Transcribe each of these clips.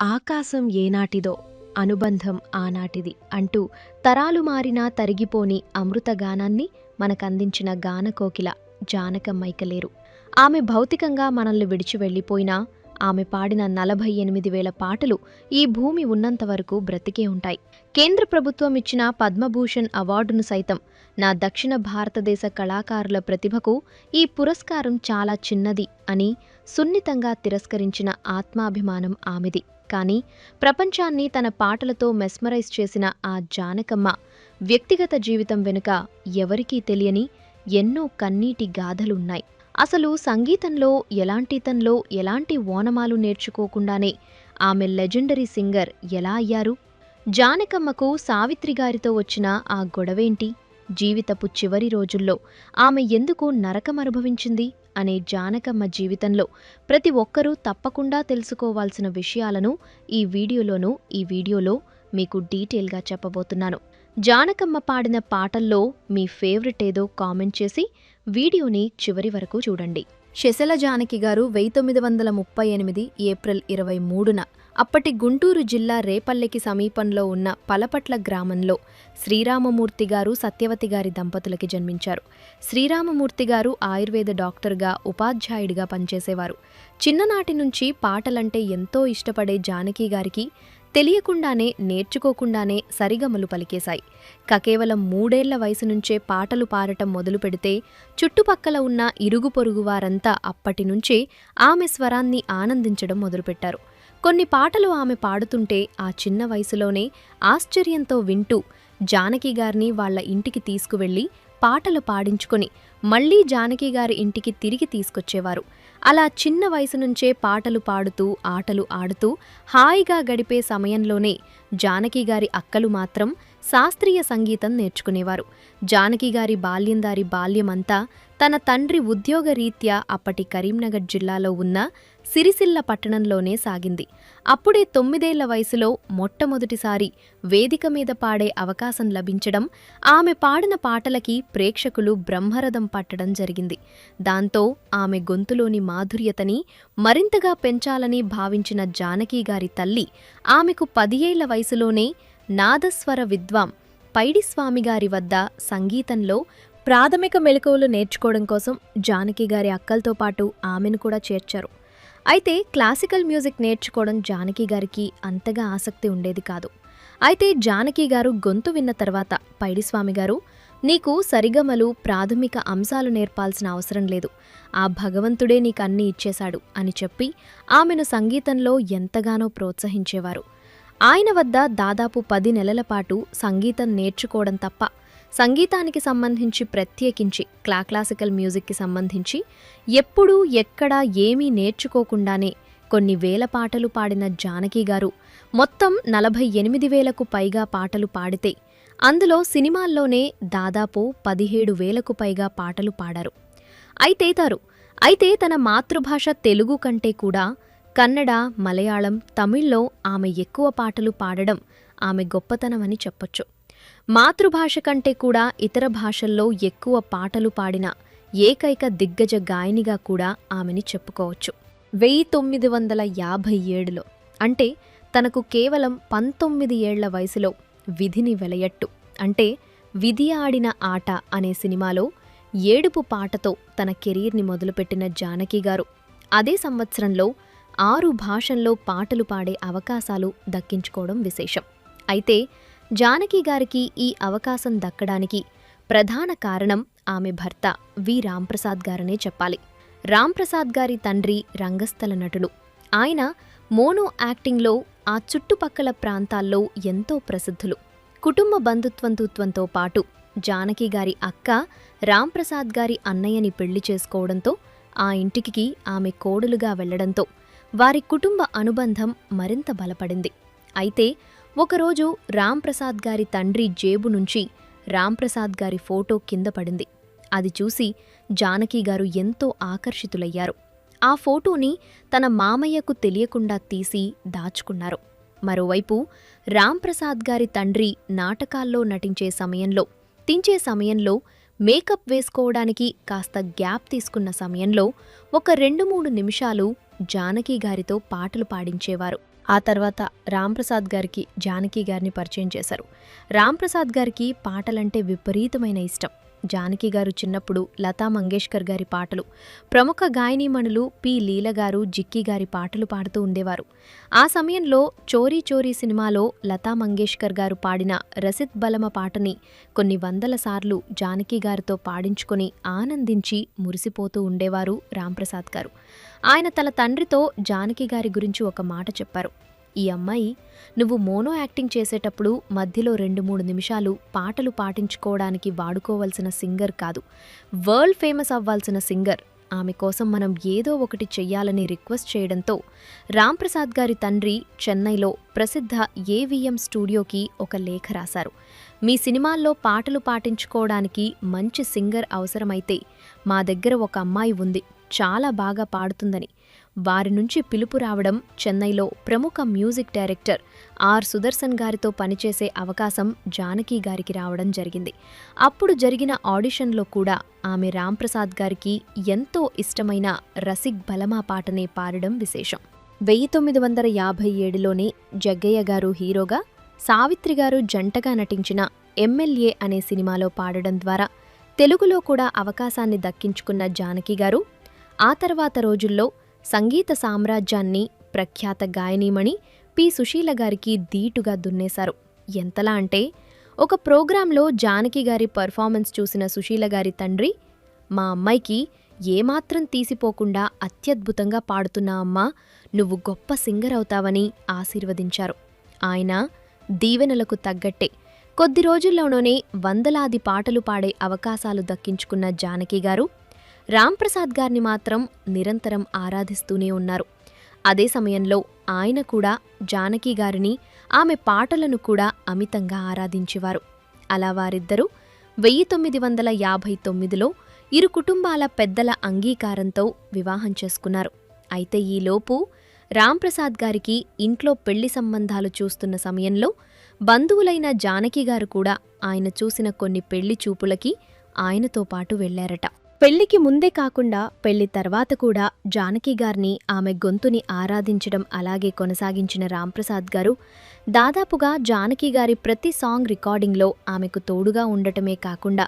ఆకాశం ఏనాటిదో అనుబంధం ఆనాటిది అంటూ తరాలు మారినా తరిగిపోని అమృతగానాన్ని మనకందించిన గానకోకిల జానకమ్మైకలేరు. ఆమె భౌతికంగా మనల్ని విడిచి వెళ్ళిపోయినా ఆమె పాడిన 48,000 పాటలు ఈ భూమి ఉన్నంతవరకు బ్రతికే ఉంటాయి. కేంద్ర ప్రభుత్వం ఇచ్చిన పద్మభూషణ్ అవార్డును సైతం నా దక్షిణ భారతదేశ కళాకారుల ప్రతిభకు ఈ పురస్కారం చాలా చిన్నది అని సున్నితంగా తిరస్కరించిన ఆత్మాభిమానం ఆమెది. కానీ ప్రపంచాన్ని తన పాటలతో మెస్మరైజ్ చేసిన ఆ జానకమ్మ వ్యక్తిగత జీవితం వెనుక ఎవరికీ తెలియని ఎన్నో కన్నీటి గాథలున్నాయి. అసలు సంగీతంలో ఎలాంటి ఓనమాలు నేర్చుకోకుండానే ఆమె లెజెండరీ సింగర్ ఎలా అయ్యారు? జానకమ్మకు సావిత్రిగారితో వచ్చిన ఆ గొడవేంటి? జీవితపు చివరి రోజుల్లో ఆమె ఎందుకు నరకమనుభవించింది అనే జానకమ్మ జీవితంలో ప్రతి ఒక్కరూ తప్పకుండా తెలుసుకోవాల్సిన విషయాలను ఈ వీడియోలో మీకు డీటెయిల్గా చెప్పబోతున్నాను. జానకమ్మ పాడిన పాటల్లో మీ ఫేవరెట్ ఏదో కామెంట్ చేసి వీడియోని చివరి వరకు చూడండి. శశల జానకి గారు 1938 ఏప్రిల్ 23న అప్పటి గుంటూరు జిల్లా రేపల్లెకి సమీపంలో ఉన్న పలపట్ల గ్రామంలో శ్రీరామమూర్తి గారు సత్యవతి గారి దంపతులకి జన్మించారు. శ్రీరామమూర్తి గారు ఆయుర్వేద డాక్టర్గా ఉపాధ్యాయుడిగా పనిచేసేవారు. చిన్ననాటి నుంచి పాటలంటే ఎంతో ఇష్టపడే జానకి గారికి తెలియకుండానే నేర్చుకోకుండానే సరిగమలు పలికేశాయి. కేవలం 3 ఏళ్ల వయసు నుంచే పాటలు పాడటం మొదలు పెడితే చుట్టుపక్కల ఉన్న ఇరుగు పొరుగు వారంతా అప్పటినుంచే ఆమె స్వరాన్ని ఆనందించడం మొదలుపెట్టారు. కొన్ని పాటలు ఆమె పాడుతుంటే ఆ చిన్న వయసులోనే ఆశ్చర్యంతో వింటూ జానకి గారిని వాళ్ల ఇంటికి తీసుకువెళ్లి పాటలు పాడించుకొని మళ్లీ జానకి గారి ఇంటికి తిరిగి తీసుకొచ్చేవారు. అలా చిన్న వయసు నుంచే పాటలు పాడుతూ ఆటలు ఆడుతూ హాయిగా గడిపే సమయంలోనే జానకి గారి అక్కలు మాత్రం శాస్త్రీయ సంగీతం నేర్చుకునేవారు. జానకి గారి బాల్యమంతా తన తండ్రి ఉద్యోగరీత్యా అప్పటి కరీంనగర్ జిల్లాలో ఉన్న సిరిసిల్ల పట్టణంలోనే సాగింది. అప్పుడే 9 ఏళ్ల వయసులో మొట్టమొదటిసారి వేదిక మీద పాడే అవకాశం లభించడం, ఆమె పాడిన పాటలకి ప్రేక్షకులు బ్రహ్మరథం పట్టడం జరిగింది. దాంతో ఆమె గొంతులోని మాధుర్యతని మరింతగా పెంచాలని భావించిన జానకి గారి తల్లి ఆమెకు 10 ఏళ్ల వయసులోనే నాదస్వర విద్వాం పైడిస్వామిగారి వద్ద సంగీతంలో ప్రాథమిక మెలకువలు నేర్చుకోవడం కోసం జానకి గారి అక్కలతో పాటు ఆమెను కూడా చేర్చారు. అయితే క్లాసికల్ మ్యూజిక్ నేర్చుకోవడం జానకి గారికి అంతగా ఆసక్తి ఉండేది కాదు. అయితే జానకి గారు గొంతు విన్న తర్వాత పైడిస్వామి గారు, నీకు సరిగమలు ప్రాథమిక అంశాలు నేర్పాల్సిన అవసరం లేదు, ఆ భగవంతుడే నీకు అన్నీ ఇచ్చేశాడు అని చెప్పి ఆమెను సంగీతంలో ఎంతగానో ప్రోత్సహించేవారు. ఆయన వద్ద దాదాపు 10 నెలల పాటు సంగీతం నేర్చుకోవడం తప్ప సంగీతానికి సంబంధించి ప్రత్యేకించి క్లాసికల్ మ్యూజిక్కి సంబంధించి ఎప్పుడూ ఎక్కడా ఏమీ నేర్చుకోకుండానే కొన్ని వేల పాటలు పాడిన జానకి గారు మొత్తం 48,000కు పైగా పాటలు పాడితే అందులో సినిమాల్లోనే దాదాపు 17,000కు పైగా పాటలు పాడారు. అయితే తన మాతృభాష తెలుగు కంటే కూడా కన్నడ, మలయాళం, తమిళ్లో ఆమె ఎక్కువ పాటలు పాడడం ఆమె గొప్పతనమని చెప్పొచ్చు. మాతృభాష కంటే కూడా ఇతర భాషల్లో ఎక్కువ పాటలు పాడిన ఏకైక దిగ్గజ గాయనిగా కూడా ఆమెని చెప్పుకోవచ్చు. 1957లో అంటే తనకు కేవలం 19 ఏళ్ల వయసులో విధిని వెలయట్టు అంటే విధి ఆడిన ఆట అనే సినిమాలో ఏడుపు పాటతో తన కెరీర్ని మొదలుపెట్టిన జానకి గారు అదే సంవత్సరంలో 6 భాషల్లో పాటలు పాడే అవకాశాలు దక్కించుకోవడం విశేషం. అయితే జానకి గారికి ఈ అవకాశం దక్కడానికి ప్రధాన కారణం ఆమె భర్త వి రాంప్రసాద్ గారనే చెప్పాలి. రాంప్రసాద్ గారి తండ్రి రంగస్థల నటుడు. ఆయన మోనో యాక్టింగ్లో ఆ చుట్టుపక్కల ప్రాంతాల్లో ఎంతో ప్రసిద్ధులు. కుటుంబ బంధుత్వంతో పాటు జానకి గారి అక్క రాంప్రసాద్ గారి అన్నయ్యని పెళ్లి చేసుకోవడంతో ఆ ఇంటికి ఆమె కోడలుగా వెళ్లడంతో వారి కుటుంబ అనుబంధం మరింత బలపడింది. అయితే ఒకరోజు రాంప్రసాద్ గారి తండ్రి జేబు నుంచి రాంప్రసాద్ గారి ఫోటో కింద పడింది. అది చూసి జానకి గారు ఎంతో ఆకర్షితులయ్యారు. ఆ ఫోటోని తన మామయ్యకు తెలియకుండా తీసి దాచుకున్నారు. మరోవైపు రాంప్రసాద్ గారి తండ్రి నాటకాల్లో నటించే సమయంలో మేకప్ వేసుకోవడానికి కాస్త గ్యాప్ తీసుకున్న సమయంలో ఒక 2-3 నిమిషాలు జానకి గారితో పాటలు పాడించేవారు. ఆ తర్వాత రాంప్రసాద్ గారికి జానకి గారిని పరిచయం చేశారు. రాంప్రసాద్ గారికి పాటలంటే విపరీతమైన ఇష్టం. జానకి గారు చిన్నప్పుడు లతా మంగేష్కర్ గారి పాటలు, ప్రముఖ గాయనీమణులు పి లీల గారు, జిక్కి గారి పాటలు పాడుతూ ఉండేవారు. ఆ సమయంలో చోరీ చోరీ సినిమాలో లతా మంగేష్కర్ గారు పాడిన రసిద్ బలమ పాటని కొన్ని వందల సార్లు జానకి గారితో పాడించుకొని ఆనందించి మురిసిపోతూ ఉండేవారు రాంప్రసాద్ గారు. ఆయన తన తండ్రితో జానకి గారి గురించి ఒక మాట చెప్పారు. ఈ అమ్మాయి నువ్వు మోనో యాక్టింగ్ చేసేటప్పుడు మధ్యలో 2-3 నిమిషాలు పాటలు పాటించుకోవడానికి వాడుకోవలసిన సింగర్ కాదు, వరల్డ్ ఫేమస్ అవ్వాల్సిన సింగర్. ఆమె కోసం మనం ఏదో ఒకటి చెయ్యాలని రిక్వెస్ట్ చేయడంతో రాంప్రసాద్ గారి తండ్రి చెన్నైలో ప్రసిద్ధ ఏవిఎం స్టూడియోకి ఒక లేఖ రాశారు. మీ సినిమాల్లో పాటలు పాటించుకోవడానికి మంచి సింగర్ అవసరమైతే మా దగ్గర ఒక అమ్మాయి ఉంది, చాలా బాగా పాడుతుందని. వారి నుంచి పిలుపు రావడం, చెన్నైలో ప్రముఖ మ్యూజిక్ డైరెక్టర్ ఆర్ సుదర్శన్ గారితో పనిచేసే అవకాశం జానకి గారికి రావడం జరిగింది. అప్పుడు జరిగిన ఆడిషన్లో కూడా ఆమె రాంప్రసాద్ గారికి ఎంతో ఇష్టమైన రసిక్ బలమా పాటనే పాడడం విశేషం. 1957లోనే జగ్గయ్య గారు హీరోగా, సావిత్రి గారు జంటగా నటించిన ఎమ్మెల్యే అనే సినిమాలో పాడడం ద్వారా తెలుగులో కూడా అవకాశాన్ని దక్కించుకున్న జానకి గారు ఆ తర్వాత రోజుల్లో సంగీత సామ్రాజ్యాన్ని ప్రఖ్యాత గాయనీమణి పి సుశీల గారికి ధీటుగా దున్నేశారు. ఎంతలా అంటే ఒక ప్రోగ్రాంలో జానకి గారి పర్ఫార్మెన్స్ చూసిన సుశీల గారి తండ్రి, మా అమ్మాయికి ఏమాత్రం తీసిపోకుండా అత్యద్భుతంగా పాడుతున్నా అమ్మా, నువ్వు గొప్ప సింగర్ అవుతావని ఆశీర్వదించారు. ఆయన దీవెనలకు తగ్గట్టే కొద్ది రోజుల్లోనే వందలాది పాటలు పాడే అవకాశాలు దక్కించుకున్న జానకి గారు రాంప్రసాద్ గారిని మాత్రం నిరంతరం ఆరాధిస్తూనే ఉన్నారు. అదే సమయంలో ఆయన కూడా జానకి గారిని, ఆమె పాటలను కూడా అమితంగా ఆరాధించేవారు. అలా వారిద్దరూ 1959లో ఇరు కుటుంబాల పెద్దల అంగీకారంతో వివాహం చేసుకున్నారు. అయితే ఈలోపు రాంప్రసాద్ గారికి ఇంట్లో పెళ్లి సంబంధాలు చూస్తున్న సమయంలో బంధువులైన జానకి గారు కూడా ఆయన చూసిన కొన్ని పెళ్లి చూపులకి ఆయనతో పాటు వెళ్లారట. పెళ్లికి ముందే కాకుండా పెళ్లి తర్వాత కూడా జానకి గారిని, ఆమె గొంతుని ఆరాధించడం అలాగే కొనసాగించిన రాంప్రసాద్ గారు దాదాపుగా జానకి గారి ప్రతి సాంగ్ రికార్డింగ్లో ఆమెకు తోడుగా ఉండటమే కాకుండా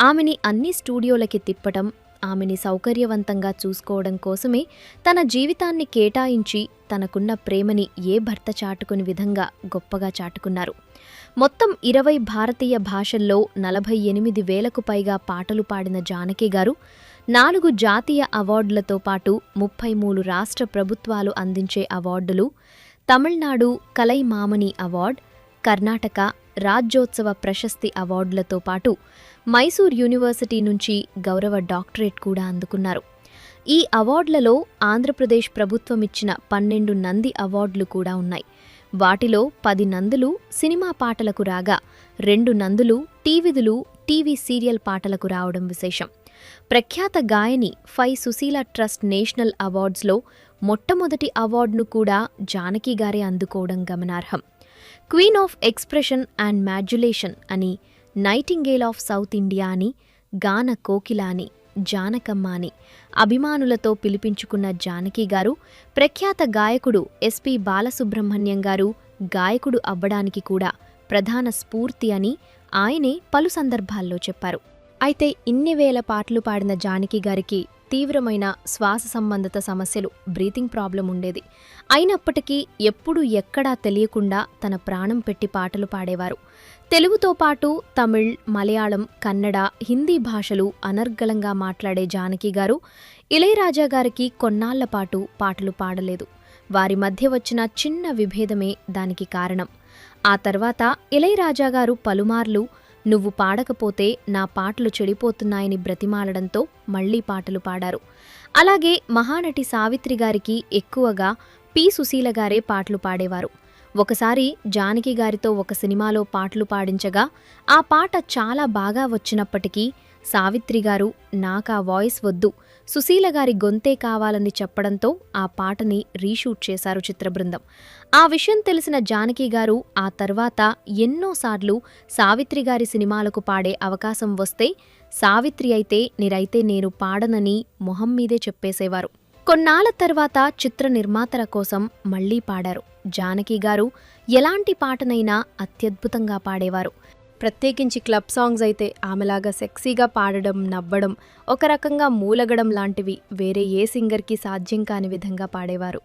ఆమెని అన్ని స్టూడియోలకి తిప్పటం, ఆమెని సౌకర్యవంతంగా చూసుకోవడం కోసమే తన జీవితాన్ని కేటాయించి తనకున్న ప్రేమని ఏ భర్త చాటుకుని విధంగా గొప్పగా చాటుకున్నారు. మొత్తం 20 భారతీయ భాషల్లో 48,000కు పైగా పాటలు పాడిన జానకి గారు 4 జాతీయ అవార్డులతో పాటు 33 రాష్ట్ర ప్రభుత్వాలు అందించే అవార్డులు, తమిళనాడు కలైమామణి అవార్డు, కర్ణాటక రాజ్యోత్సవ ప్రశస్తి అవార్డులతో పాటు మైసూర్ యూనివర్సిటీ నుంచి గౌరవ డాక్టరేట్ కూడా అందుకున్నారు. ఈ అవార్డులలో ఆంధ్రప్రదేశ్ ప్రభుత్వమిచ్చిన 12 నంది అవార్డులు కూడా ఉన్నాయి. వాటిలో 10 నందులు సినిమా పాటలకు రాగా 2 నందులు టీవీదులు, టీవీ సీరియల్ పాటలకు రావడం విశేషం. ప్రఖ్యాత గాయని ఫై సుశీల ట్రస్ట్ నేషనల్ అవార్డ్స్లో మొట్టమొదటి అవార్డును కూడా జానకి గారే అందుకోవడం గమనార్హం. Queen of expression and modulation అని, నైటింగేల్ ఆఫ్ సౌత్ ఇండియా అని, గాన కోకిల అని, జానకమ్మ అని అభిమానులతో పిలిపించుకున్న జానకి గారు ప్రఖ్యాత గాయకుడు ఎస్పి బాలసుబ్రహ్మణ్యం గారు గాయకుడు అవ్వడానికి కూడా ప్రధాన స్ఫూర్తి అని ఆయనే పలు సందర్భాల్లో చెప్పారు. అయితే ఇన్ని వేల పాటలు పాడిన జానకి గారికి తీవ్రమైన శ్వాస సంబంధిత సమస్యలు, బ్రీతింగ్ ప్రాబ్లం ఉండేది. అయినప్పటికీ ఎప్పుడూ ఎక్కడా తెలియకుండా తన ప్రాణం పెట్టి పాటలు పాడేవారు. తెలుగుతో పాటు తమిళ్, మలయాళం, కన్నడ, హిందీ భాషలు అనర్గళంగా మాట్లాడే జానకి గారు ఇళయరాజా గారికి కొన్నాళ్ల పాటు పాటలు పాడలేదు. వారి మధ్య వచ్చిన చిన్న విభేదమే దానికి కారణం. ఆ తర్వాత ఇళయరాజా గారు పలుమార్లు నువ్వు పాడకపోతే నా పాటలు చెడిపోతున్నాయని బ్రతిమాలడంతో మళ్లీ పాటలు పాడారు. అలాగే మహానటి సావిత్రి గారికి ఎక్కువగా పి సుశీల గారే పాటలు పాడేవారు. ఒకసారి జానకి గారితో ఒక సినిమాలో పాటలు పాడించగా ఆ పాట చాలా బాగా వచ్చినప్పటికీ సావిత్రి గారు నాకా వాయిస్ వద్దు, సుశీల గారి గొంతే కావాలని చెప్పడంతో ఆ పాటని రీషూట్ చేశారు చిత్రబృందం. ఆ విషయం తెలిసిన జానకి గారు ఆ తర్వాత ఎన్నోసార్లు సావిత్రి గారి సినిమాలకు పాడే అవకాశం వస్తే సావిత్రి అయితే నీరైతే నేను పాడనని మొహం మీదే చెప్పేసేవారు. కొన్నాళ్ల తర్వాత చిత్ర నిర్మాతల కోసం మళ్లీ పాడారు. జానకి గారు ఎలాంటి పాటనైనా అత్యద్భుతంగా పాడేవారు. ప్రత్యేకించి క్లబ్ సాంగ్స్ అయితే ఆమెలాగా సెక్సీగా పాడడం, నవ్వడం, ఒక రకంగా మూలగడం లాంటివి వేరే ఏ సింగర్కి సాధ్యం కాని విధంగా పాడేవారు.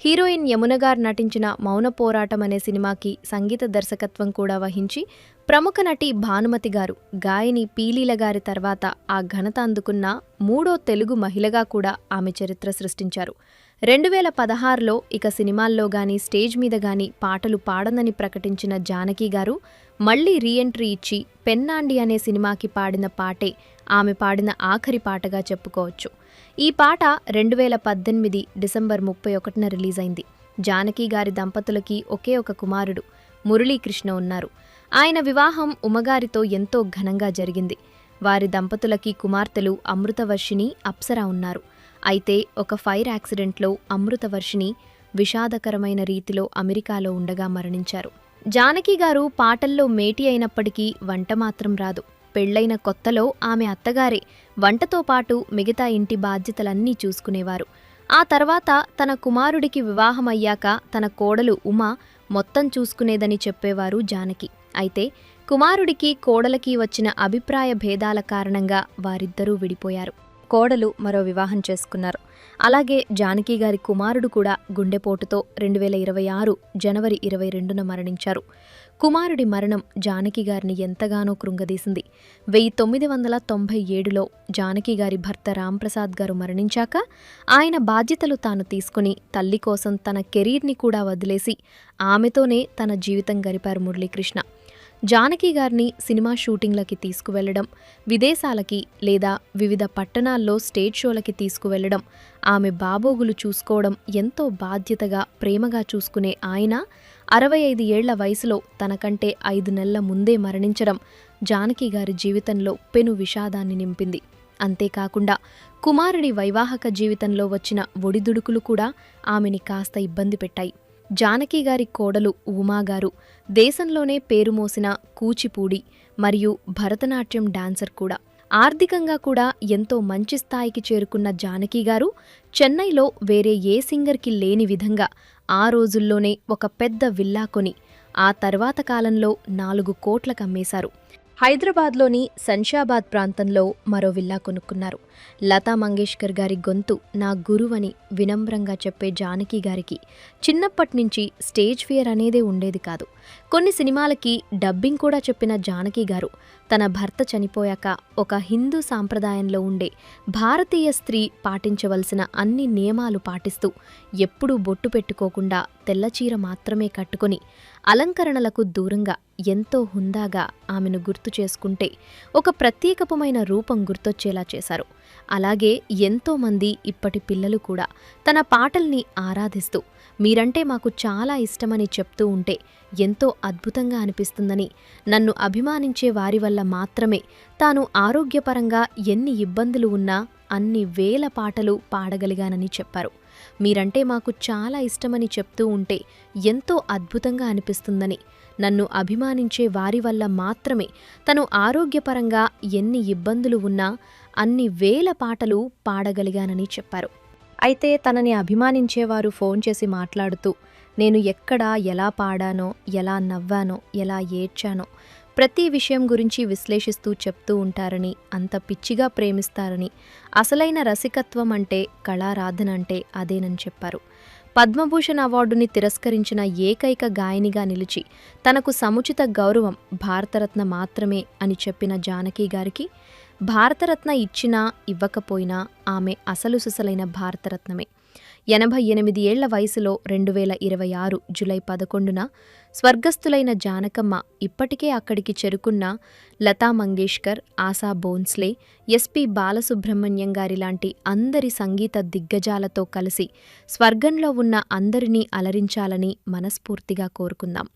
హీరోయిన్ యమున గారు నటించిన మౌన పోరాటం అనే సినిమాకి సంగీత దర్శకత్వం కూడా వహించి ప్రముఖ నటి భానుమతి గారు, గాయని పీలీల గారి తర్వాత ఆ ఘనత అందుకున్న 3వ తెలుగు మహిళగా కూడా ఆమె చరిత్ర సృష్టించారు. 2016లో ఇక సినిమాల్లో గానీ స్టేజ్ మీద గానీ పాటలు పాడనని ప్రకటించిన జానకి గారు మళ్లీ రీఎంట్రీ ఇచ్చి పెన్నాండి అనే సినిమాకి పాడిన పాటే ఆమె పాడిన ఆఖరి పాటగా చెప్పుకోవచ్చు. ఈ పాట 2018 డిసెంబర్ 31న రిలీజ్ అయింది. జానకి గారి దంపతులకి ఒకే ఒక కుమారుడు మురళీకృష్ణ ఉన్నారు. ఆయన వివాహం ఉమగారితో ఎంతో ఘనంగా జరిగింది. వారి దంపతులకి కుమార్తెలు అమృతవర్షిణి, అప్సర ఉన్నారు. అయితే ఒక ఫైర్ యాక్సిడెంట్లో అమృతవర్షిణి విషాదకరమైన రీతిలో అమెరికాలో ఉండగా మరణించారు. జానకి గారు పాటల్లో మేటి అయినప్పటికీ వంట మాత్రం రాదు. పెళ్లైన కొత్తలో ఆమె అత్తగారే వంటతో పాటు మిగతా ఇంటి బాధ్యతలన్నీ చూసుకునేవారు. ఆ తర్వాత తన కుమారుడికి వివాహమయ్యాక తన కోడలు ఉమా మొత్తం చూసుకునేదని చెప్పేవారు జానకి. అయితే కుమారుడికి కోడలకి వచ్చిన అభిప్రాయ భేదాల కారణంగా వారిద్దరూ విడిపోయారు. కోడలు మరో వివాహం చేసుకున్నారు. అలాగే జానకి గారి కుమారుడు కూడా గుండెపోటుతో 2026 జనవరి 22న మరణించారు. కుమారుడి మరణం జానకి గారిని ఎంతగానో కృంగదీసింది. 1997లో జానకి గారి భర్త రాంప్రసాద్ గారు మరణించాక ఆయన బాధ్యతలు తాను తీసుకుని తల్లి కోసం తన కెరీర్ని కూడా వదిలేసి ఆమెతోనే తన జీవితం గడిపారు మురళీకృష్ణ. జానకి గారిని సినిమా షూటింగ్లకి తీసుకువెళ్లడం, విదేశాలకి లేదా వివిధ పట్టణాల్లో స్టేజ్ షోలకి తీసుకువెళ్లడం, ఆమె బాబోగులు చూసుకోవడం ఎంతో బాధ్యతగా, ప్రేమగా చూసుకునే ఆయన 65 ఏళ్ల వయసులో తనకంటే 5 నెలల ముందే మరణించడం జానకి గారి జీవితంలో పెను విషాదాన్ని నింపింది. అంతేకాకుండా కుమారుడి వైవాహిక జీవితంలో వచ్చిన ఒడిదుడుకులు కూడా ఆమెని కాస్త ఇబ్బంది పెట్టాయి. జానకి గారి కోడలు ఉమాగారు దేశంలోనే పేరుమోసిన కూచిపూడి మరియు భరతనాట్యం డాన్సర్ కూడా. ఆర్థికంగా కూడా ఎంతో మంచి స్థాయికి చేరుకున్న జానకి గారు చెన్నైలో వేరే ఏ సింగర్కి లేని విధంగా ఆ రోజుల్లోనే ఒక పెద్ద విల్లా కొని ఆ తర్వాత కాలంలో 4 కోట్లకు అమ్మేశారు. హైదరాబాద్లోని శంషాబాద్ ప్రాంతంలో మరో విల్లా కొనుక్కున్నారు. లతా మంగేష్కర్ గారి గొంతు నా గురువని వినమ్రంగా చెప్పే జానకి గారికి చిన్నప్పటినుంచి స్టేజ్ ఫియర్ అనేదే ఉండేది కాదు. కొన్ని సినిమాలకి డబ్బింగ్ కూడా చెప్పిన జానకి గారు తన భర్త చనిపోయాక ఒక హిందూ సాంప్రదాయంలో ఉండే భారతీయ స్త్రీ పాటించవలసిన అన్ని నియమాలు పాటిస్తూ ఎప్పుడూ బొట్టు పెట్టుకోకుండా తెల్లచీర మాత్రమే కట్టుకొని అలంకరణలకు దూరంగా ఎంతో హుందాగా ఆమెను గుర్తు చేసుకుంటే ఒక ప్రత్యేకమైన రూపం గుర్తొచ్చేలా చేశారు. అలాగే ఎంతోమంది ఇప్పటి పిల్లలు కూడా తన పాటల్ని ఆరాధిస్తూ మీరంటే మాకు చాలా ఇష్టమని చెప్తూ ఉంటే ఎంతో అద్భుతంగా అనిపిస్తుందని, నన్ను అభిమానించే వారి వల్ల మాత్రమే తాను ఆరోగ్యపరంగా ఎన్ని ఇబ్బందులు ఉన్నా అన్ని వేల పాటలు పాడగలిగానని చెప్పారు. మీరంటే మాకు చాలా ఇష్టమని చెప్తూ ఉంటే ఎంతో అద్భుతంగా అనిపిస్తుందని, నన్ను అభిమానించే వారి వల్ల మాత్రమే తను ఆరోగ్యపరంగా ఎన్ని ఇబ్బందులు ఉన్నా అన్ని వేల పాటలు పాడగలిగానని చెప్పారు. అయితే తనని అభిమానించేవారు ఫోన్ చేసి మాట్లాడుతూ నేను ఎక్కడ ఎలా పాడానో, ఎలా నవ్వానో, ఎలా ఏడ్చానో ప్రతి విషయం గురించి విశ్లేషిస్తూ చెప్తూ ఉంటారని, అంత పిచ్చిగా ప్రేమిస్తారని, అసలైన రసికత్వం అంటే, కళారాధన అంటే అదేనని చెప్పారు. పద్మభూషణ్ అవార్డుని తిరస్కరించిన ఏకైక గాయనిగా నిలిచి తనకు సముచిత గౌరవం భారతరత్న మాత్రమే అని చెప్పిన జానకి గారికి భారతరత్న ఇచ్చినా ఇవ్వకపోయినా ఆమె అసలు సుసలైన భారతరత్నమే. 88 ఏళ్ల వయసులో 2026 జూలై 11న స్వర్గస్థులైన జానకమ్మ ఇప్పటికే అక్కడికి చేరుకున్న లతా మంగేష్కర్, ఆశా భోన్స్లే, ఎస్పి బాలసుబ్రహ్మణ్యం గారి లాంటి అందరి సంగీత దిగ్గజాలతో కలిసి స్వర్గంలో ఉన్న అందరినీ అలరించాలని మనస్ఫూర్తిగా కోరుకుందాం.